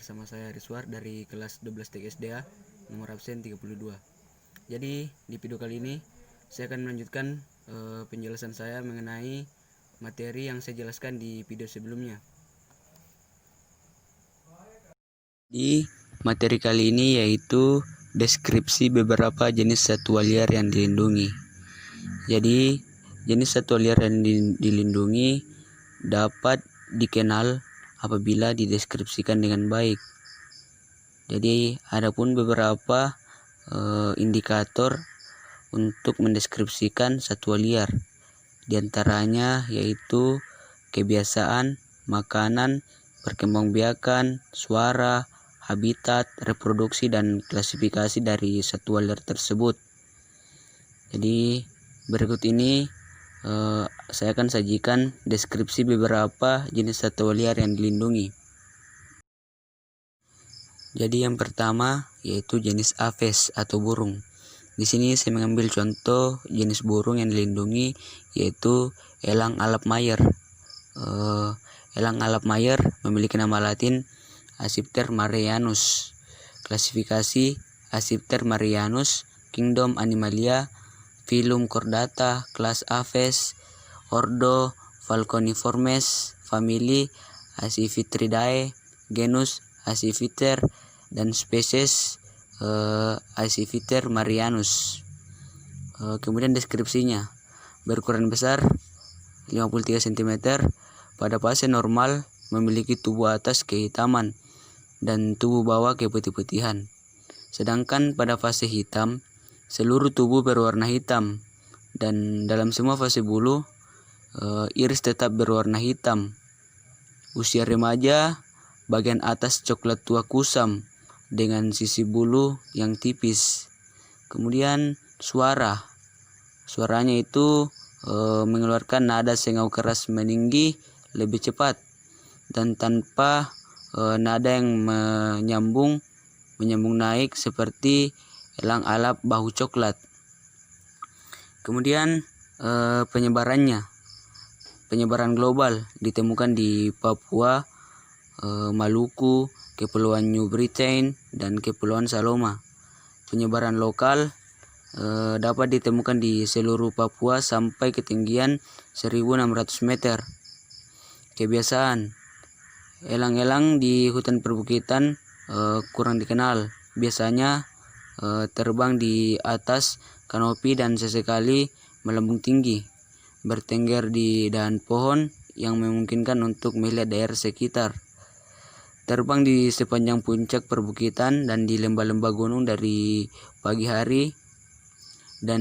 bersama saya Rizwar dari kelas 12 TKSDA nomor absen 32. Jadi di video kali ini saya akan melanjutkan penjelasan saya mengenai materi yang saya jelaskan di video sebelumnya. Di materi kali ini yaitu deskripsi beberapa jenis satwa liar yang dilindungi. Jadi jenis satwa liar yang dilindungi dapat dikenal apabila dideskripsikan dengan baik. Jadi adapun beberapa indikator untuk mendeskripsikan satwa liar. Di antaranya yaitu kebiasaan, makanan, perkembangbiakan, suara, habitat, reproduksi, dan klasifikasi dari satwa liar tersebut. Jadi berikut ini saya akan sajikan deskripsi beberapa jenis satwa liar yang dilindungi. Jadi yang pertama yaitu jenis aves atau burung. Di sini saya mengambil contoh jenis burung yang dilindungi yaitu elang alap mayer. Elang alap mayer memiliki nama Latin Acipter marianus. Klasifikasi Acipter marianus, Kingdom Animalia, Phylum Chordata, kelas Aves, Ordo Falconiformes, famili Accipitridae, genus Accipiter, dan spesies Accipiter marianus. Kemudian deskripsinya, berukuran besar 53 cm, pada fase normal memiliki tubuh atas kehitaman dan tubuh bawah keputih-putihan. Sedangkan pada fase hitam, seluruh tubuh berwarna hitam dan dalam semua fase bulu iris tetap berwarna hitam. Usia remaja, bagian atas coklat tua kusam dengan sisi bulu yang tipis. Kemudian suaranya itu mengeluarkan nada sengau keras meninggi lebih cepat dan tanpa nada yang menyambung naik seperti elang alap bahu coklat. Kemudian penyebaran global ditemukan di Papua, Maluku, Kepulauan New Britain, dan Kepulauan Saloma. Penyebaran lokal dapat ditemukan di seluruh Papua sampai ketinggian 1.600 meter. Kebiasaan, elang-elang di hutan perbukitan kurang dikenal. Biasanya terbang di atas kanopi dan sesekali melambung tinggi, bertengger di dahan pohon yang memungkinkan untuk melihat daerah sekitar. Terbang di sepanjang puncak perbukitan dan di lembah-lembah gunung dari pagi hari dan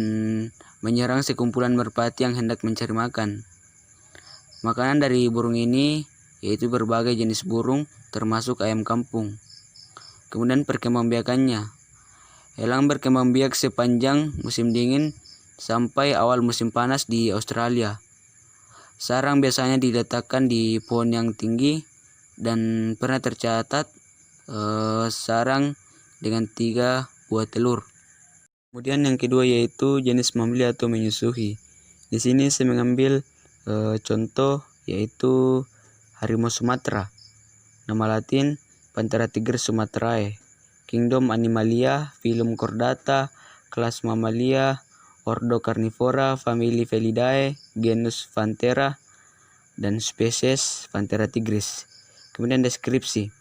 menyerang sekumpulan merpati yang hendak mencari makan. Makanan dari burung ini yaitu berbagai jenis burung termasuk ayam kampung. Kemudian perkembangbiakannya, elang berkembang biak sepanjang musim dingin sampai awal musim panas di Australia. Sarang biasanya diletakkan di pohon yang tinggi dan pernah tercatat sarang dengan 3 buah telur. Kemudian yang kedua yaitu jenis mamalia atau menyusui. Di sini saya mengambil contoh yaitu harimau Sumatera. Nama Latin Panthera tigris sumaterae. Kingdom Animalia, Phylum Chordata, kelas Mammalia, Ordo Carnivora, famili Felidae, genus Panthera, dan spesies Panthera tigris. Kemudian deskripsi.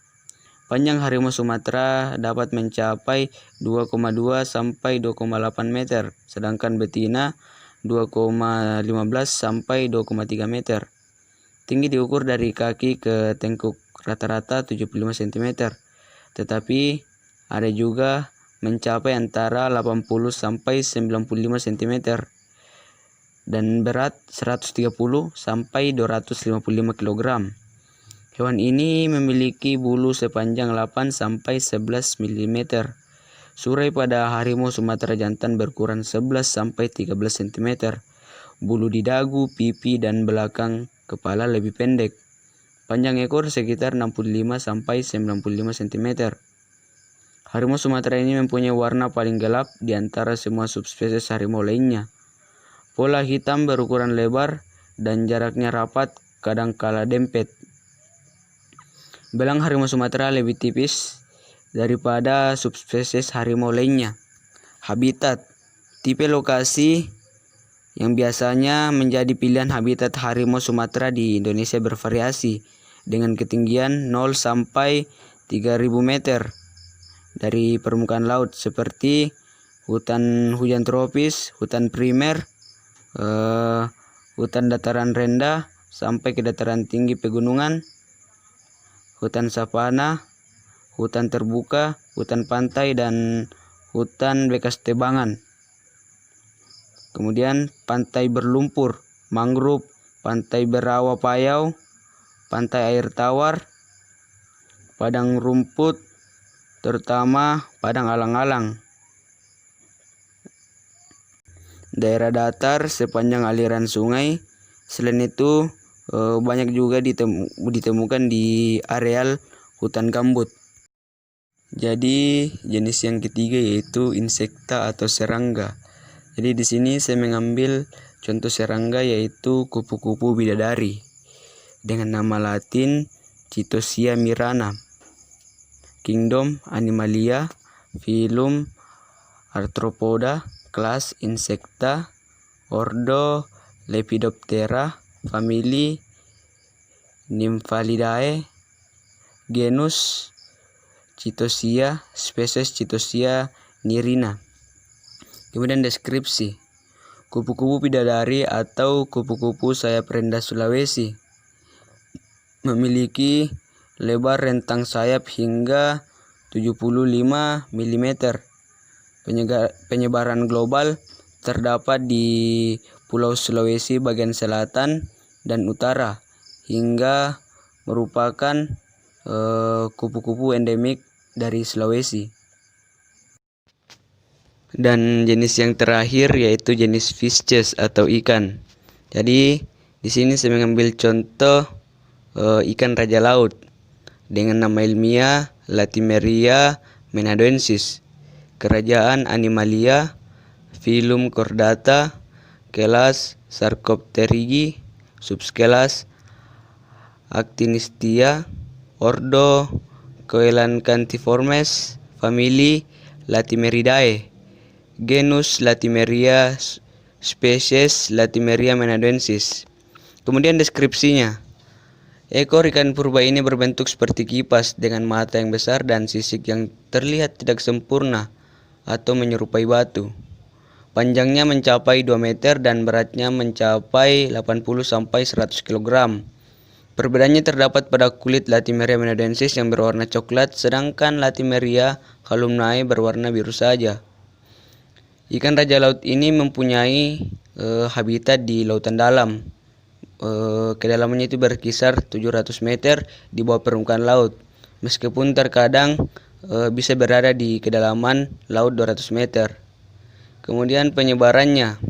Panjang harimau Sumatera dapat mencapai 2,2 sampai 2,8 meter, sedangkan betina 2,15 sampai 2,3 meter. Tinggi diukur dari kaki ke tengkuk rata-rata 75 cm, tetapi ada juga mencapai antara 80 sampai 95 cm dan berat 130 sampai 255 kg. Hewan ini memiliki bulu sepanjang 8 sampai 11 mm. Surai pada harimau Sumatera jantan berukuran 11 sampai 13 cm. Bulu di dagu, pipi, dan belakang kepala lebih pendek. Panjang ekor sekitar 65 sampai 95 cm. Harimau Sumatera ini mempunyai warna paling gelap di antara semua subspesies harimau lainnya. Pola hitam berukuran lebar dan jaraknya rapat, kadang kala dempet. Belang harimau Sumatera lebih tipis daripada subspesies harimau lainnya. Habitat, tipe lokasi yang biasanya menjadi pilihan habitat harimau Sumatera di Indonesia bervariasi dengan ketinggian 0 sampai 3.000 meter dari permukaan laut, seperti hutan hujan tropis, hutan primer, hutan dataran rendah sampai ke dataran tinggi pegunungan, hutan savana, hutan terbuka, hutan pantai, dan hutan bekas tebangan. Kemudian pantai berlumpur, mangrove, pantai berawa payau, pantai air tawar, padang rumput, terutama padang alang-alang. Daerah datar sepanjang aliran sungai. Selain itu banyak juga ditemukan di areal hutan gambut. Jadi jenis yang ketiga yaitu insekta atau serangga. Jadi di sini saya mengambil contoh serangga yaitu kupu-kupu bidadari dengan nama Latin Chitosia mirana. Kingdom Animalia, Phylum Arthropoda, kelas Insecta, ordo Lepidoptera, famili Nymphalidae, genus Chitosia, spesies Chitosia nirina. Kemudian deskripsi. Kupu-kupu bidadari atau kupu-kupu sayap rendah Sulawesi memiliki lebar rentang sayap hingga 75 mm. Penyebaran global terdapat di Pulau Sulawesi bagian selatan dan utara, hingga merupakan kupu-kupu endemik dari Sulawesi. Dan jenis yang terakhir yaitu jenis fishes atau ikan. Jadi di sini saya mengambil contoh ikan raja laut dengan nama ilmiah Latimeria menadoensis, kerajaan Animalia, Phylum Chordata, kelas Sarcopterygii, subkelas Actinistia, ordo Coelancantiformes, famili Latimeridae, genus Latimeria, spesies Latimeria menadoensis. Kemudian deskripsinya. Ekor ikan purba ini berbentuk seperti kipas dengan mata yang besar dan sisik yang terlihat tidak sempurna atau menyerupai batu. Panjangnya mencapai 2 meter dan beratnya mencapai 80 sampai 100 kg. Perbedaannya terdapat pada kulit Latimeria menadoensis yang berwarna coklat, sedangkan Latimeria columnae berwarna biru saja. Ikan raja laut ini mempunyai habitat di lautan dalam. Kedalamannya itu berkisar 700 meter di bawah permukaan laut, meskipun terkadang bisa berada di kedalaman laut 200 meter. Kemudian penyebarannya.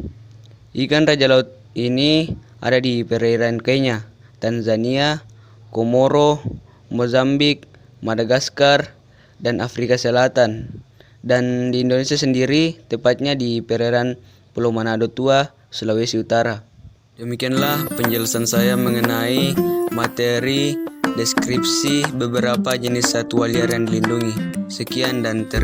Ikan raja laut ini ada di perairan Kenya, Tanzania, Komoro, Mozambik, Madagaskar, dan Afrika Selatan. Dan di Indonesia sendiri, tepatnya di perairan Pulau Manado Tua, Sulawesi Utara. Demikianlah penjelasan saya mengenai materi deskripsi beberapa jenis satwa liar yang dilindungi. Sekian dan